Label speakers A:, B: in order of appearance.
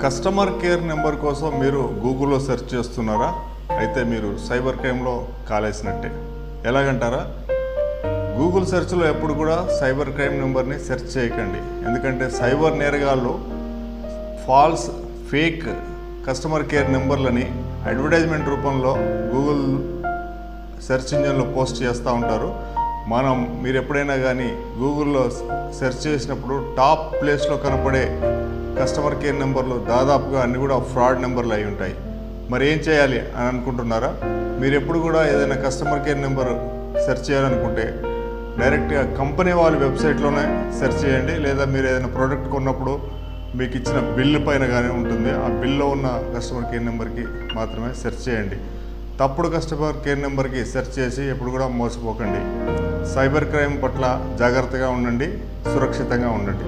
A: Customer care number కోసం మీరు గూగుల్లో సెర్చ్ చేస్తున్నారా? అయితే మీరు సైబర్ క్రైమ్లో కాలేసినట్టే. ఎలాగంటారా? గూగుల్ సెర్చ్లో ఎప్పుడు కూడా సైబర్ క్రైమ్ నెంబర్ని సెర్చ్ చేయకండి. ఎందుకంటే సైబర్ నేరగాళ్ళు ఫాల్స్, ఫేక్ కస్టమర్ కేర్ నెంబర్లని అడ్వర్టైజ్మెంట్ రూపంలో గూగుల్ సెర్చ్ ఇంజిన్లో పోస్ట్ చేస్తూ ఉంటారు. మీరు ఎప్పుడైనా కానీ గూగుల్లో సెర్చ్ చేసినప్పుడు టాప్ ప్లేస్లో కనపడే కస్టమర్ కేర్ నెంబర్లు దాదాపుగా అన్నీ కూడా ఫ్రాడ్ నెంబర్లు అయి ఉంటాయి. మరి ఏం చేయాలి అని అనుకుంటున్నారా? మీరు ఎప్పుడు కూడా ఏదైనా కస్టమర్ కేర్ నెంబర్ సెర్చ్ చేయాలనుకుంటే డైరెక్ట్గా కంపెనీ వాళ్ళ వెబ్సైట్లోనే సెర్చ్ చేయండి. లేదా మీరు ఏదైనా ప్రోడక్ట్ కొన్నప్పుడు మీకు ఇచ్చిన బిల్లు పైన కానీ ఉంటుంది, ఆ బిల్లో ఉన్న కస్టమర్ కేర్ నెంబర్కి మాత్రమే సెర్చ్ చేయండి. తప్పుడు కస్టమర్ కేర్ నెంబర్కి సెర్చ్ చేసి ఎప్పుడు కూడా మోసపోకండి. సైబర్ క్రైమ్ పట్ల జాగ్రత్తగా ఉండండి, సురక్షితంగా ఉండండి.